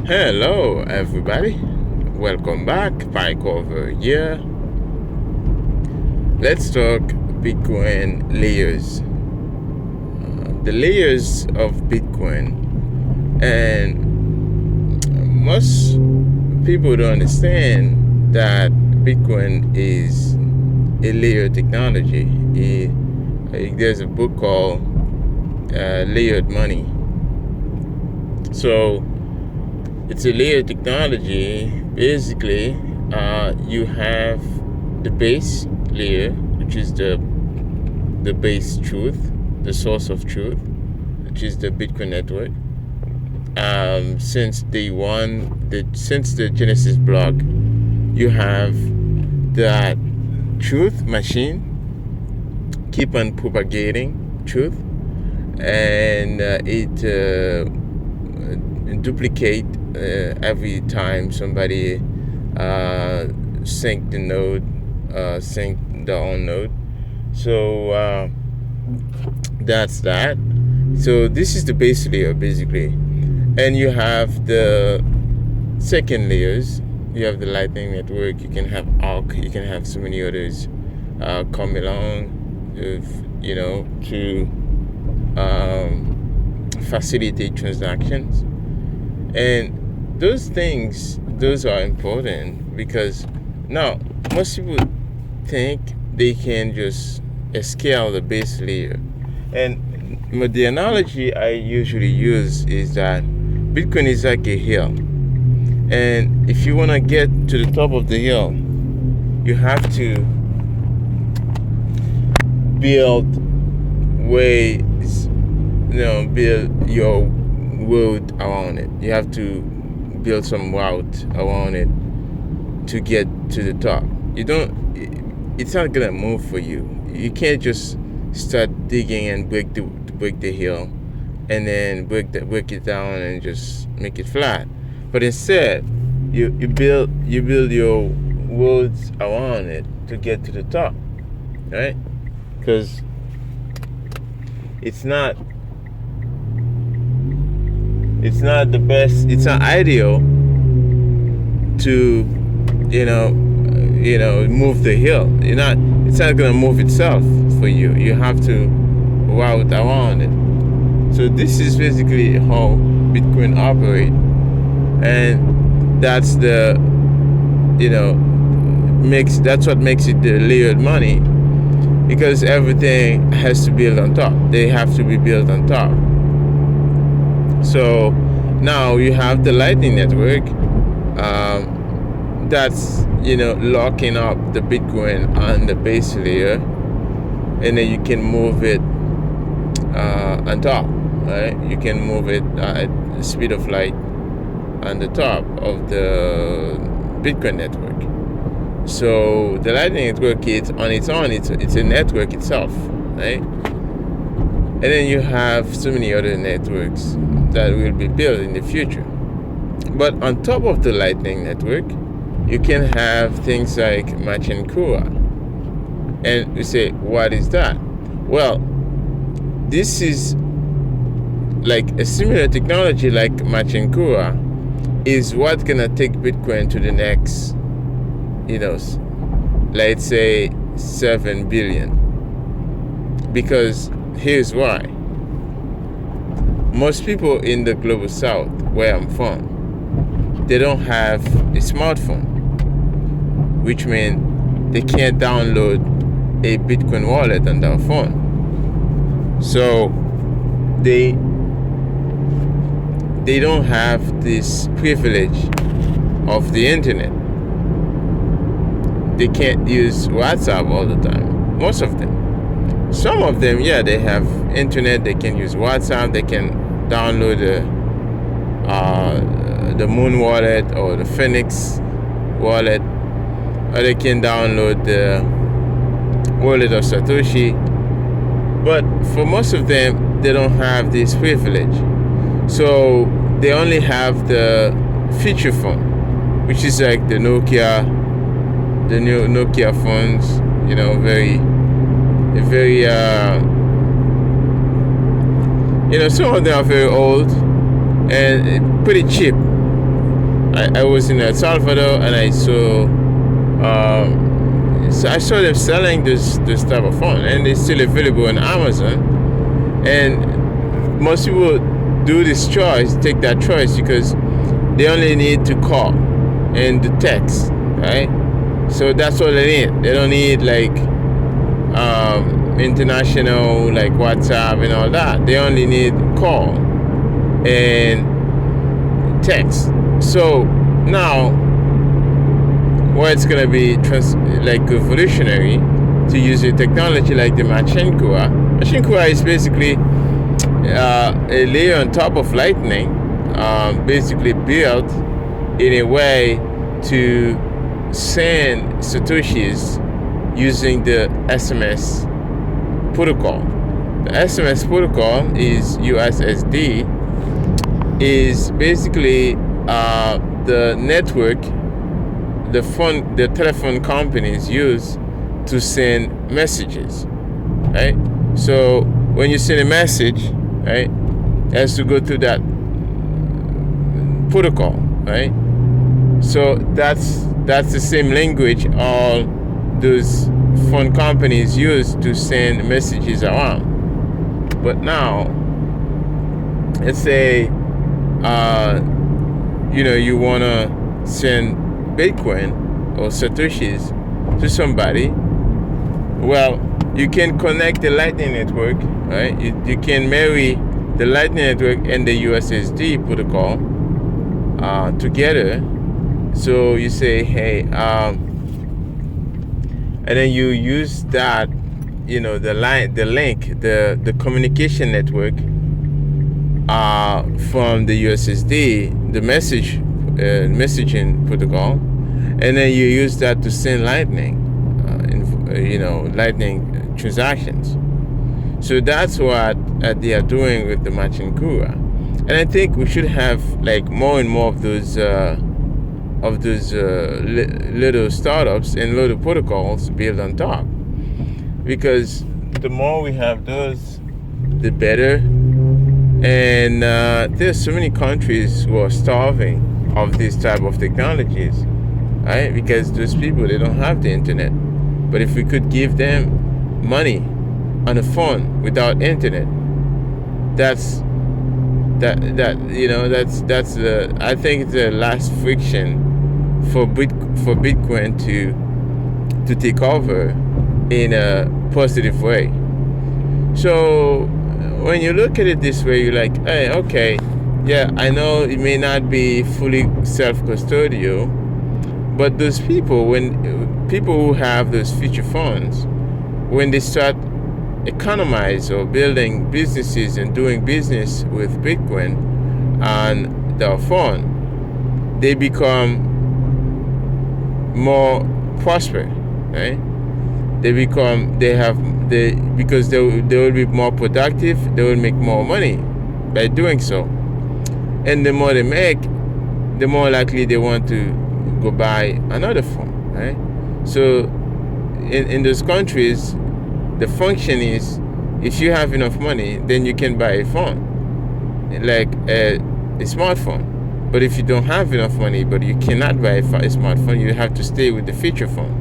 Hello, everybody. Welcome back. PieCover here. Let's talk Bitcoin layers. The layers of Bitcoin. And most people don't understand that Bitcoin is a layer technology. There's a book called Layered Money. So, it's a layer technology. Basically, you have the base layer, which is the base truth, the source of truth, which is the Bitcoin network. Since day one, since the Genesis block, you have that truth machine keep on propagating truth, and it duplicate every time somebody sync the node, sync their own node. So that's that. So this is the base layer basically, and you have the second layers. You have the Lightning Network. You can have Arc. You can have so many others come along, to facilitate transactions. And those are important because now most people think they can just scale the base layer. And the analogy I usually use is that Bitcoin is like a hill. And if you want to get to the top of the hill, you have to build ways, build your road around it. You have to build some route around it to get to the top. It's not gonna move for you. You can't just start digging and break the hill and then break it down and just make it flat. But instead, you build your roads around it to get to the top, right? Because it's not the best. It's not ideal to move the hill. It's not gonna move itself for you. You have to route around it. So this is basically how Bitcoin operates, and that's that's what makes it the layered money, because everything has to build on top. They have to be built on top. So now you have the Lightning Network that's locking up the Bitcoin on the base layer, and then you can move it on top, right? You can move it at the speed of light on the top of the Bitcoin network. So the Lightning Network is on its own. It's a network itself, right? And then you have so many other networks that will be built in the future. But on top of the Lightning Network, you can have things like PieCover. And you say, what is that? Well, this is like a similar technology like PieCover is what's gonna take Bitcoin to the next, let's say 7 billion. Because here's why. Most people in the global south, where I'm from, they don't have a smartphone, which means they can't download a Bitcoin wallet on their phone. So they don't have this privilege of the internet. They can't use WhatsApp all the time, most of them. Some of them, yeah, they have internet, they can use WhatsApp, they can download the Moon wallet or the Phoenix wallet, or they can download the wallet of Satoshi. But for most of them, they don't have this privilege. So they only have the feature phone, which is like the new Nokia phones, very some of them are very old and pretty cheap. I was in El Salvador, and I saw them selling this type of phone, and it's still available on Amazon. And most people do this choice, take that choice, because they only need to call and the text, right? So that's all they need. They don't need like international, like WhatsApp and all that. They only need call and text. So now, where it's gonna be like revolutionary to use a technology like the machine cooler. Machine cooler is basically a layer on top of Lightning, basically built in a way to send satoshis using the SMS protocol. The SMS protocol is USSD, is basically the network the telephone companies use to send messages, right? So when you send a message, right, it has to go through that protocol, right? So that's the same language all those phone companies use to send messages around. But now, let's say you wanna send Bitcoin or satoshis to somebody. Well, you can connect the Lightning network, right? You can marry the Lightning network and the USSD protocol together. So you say, hey, and then you use that, the link, the communication network from the USSD, the messaging protocol, and then you use that to send Lightning, Lightning transactions. So that's what they are doing with the matching Kura, and I think we should have like more and more of those little startups and little protocols built on top, because the more we have those, the better. And there's so many countries who are starving of this type of technologies, right? Because those people, they don't have the internet. But if we could give them money on a phone without internet, that's the, I think, the last friction for Bitcoin to take over in a positive way. So when you look at it this way, you're like, hey, okay, yeah, I know it may not be fully self-custodial, but those people, when people who have those feature phones, when they start economize or building businesses and doing business with Bitcoin on their phone, they become more prosperous, right? Because they will be more productive, they will make more money by doing so. And the more they make, the more likely they want to go buy another phone, right? So in those countries, the function is, if you have enough money, then you can buy a phone, like a smartphone. But if you don't have enough money, but you cannot buy a smartphone, you have to stay with the feature phone.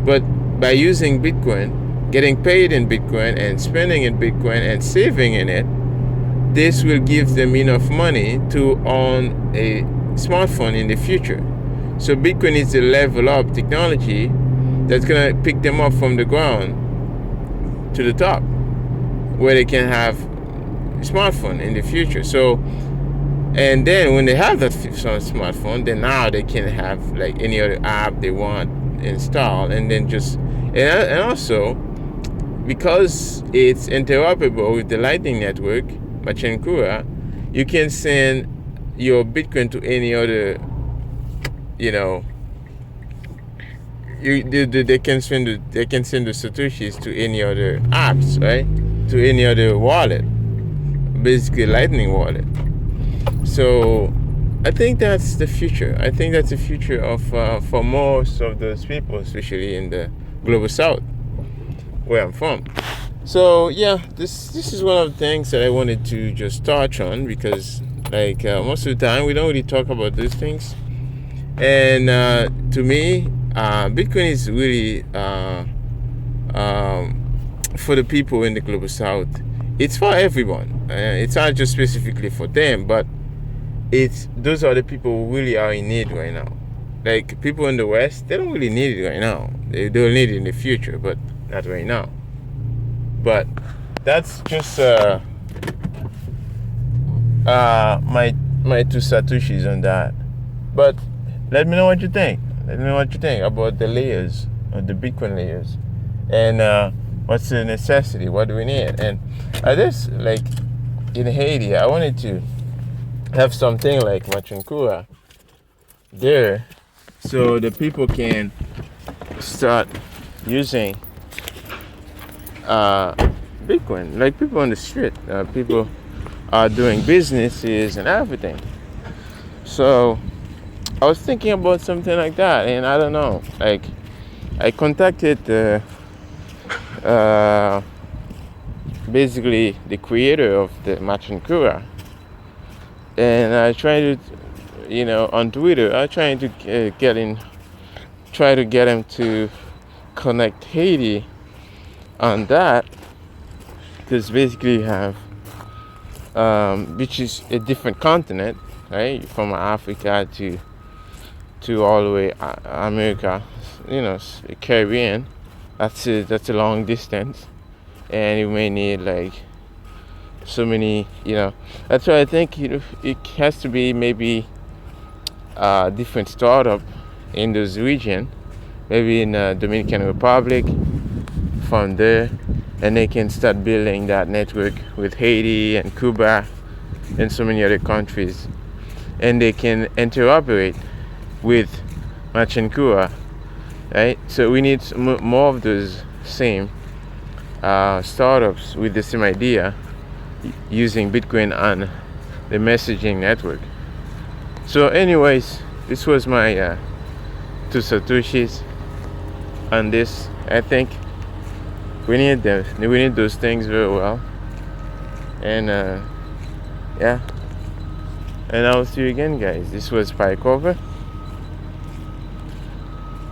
But by using Bitcoin, getting paid in Bitcoin and spending in Bitcoin and saving in it, this will give them enough money to own a smartphone in the future. So Bitcoin is a level up technology that's gonna pick them up from the ground to the top, where they can have a smartphone in the future. So, and then when they have that smartphone, then now they can have like any other app they want installed, and then and also, because it's interoperable with the Lightning network, Machenkura, you can send your Bitcoin to any other, they can send the satoshis to any other apps, right? To any other wallet, basically Lightning wallet. So I think that's the future. I think that's the future of for most of those people, especially in the global south, where I'm from. So yeah, this is one of the things that I wanted to just touch on, because like most of the time we don't really talk about these things, And to me, Bitcoin is really for the people in the global south. It's for everyone. It's not just specifically for them, but it's those are the people who really are in need right now. Like people in the West, they don't really need it right now. They'll need it in the future, but not right now. But that's just my two satoshis on that. But let me know what you think. Let me know what you think about the layers, the Bitcoin layers, and what's the necessity? What do we need? And I just like in Haiti, I wanted to have something like Machinkura there, so the people can start using Bitcoin. Like people on the street, people are doing businesses and everything. So I was thinking about something like that, and I don't know. Like I contacted basically the creator of the Machinkura, and I tried to, on Twitter, I tried to try to get him to connect Haiti on that, because basically you have, which is a different continent, right? From Africa to all the way America, Caribbean. That's a long distance, and you may need like so many, That's why I think it has to be maybe a different startup in this region, maybe in Dominican Republic, from there, and they can start building that network with Haiti and Cuba and so many other countries, and they can interoperate with Machinkura, right? So we need more of those same startups with the same idea, using Bitcoin on the messaging network. So anyways, this was my two satoshis on this. I think we need them. We need those things very well. And yeah. And I'll see you again, guys. This was PieCover.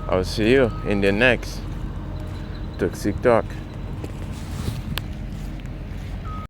I'll see you in the next Toxic Talk.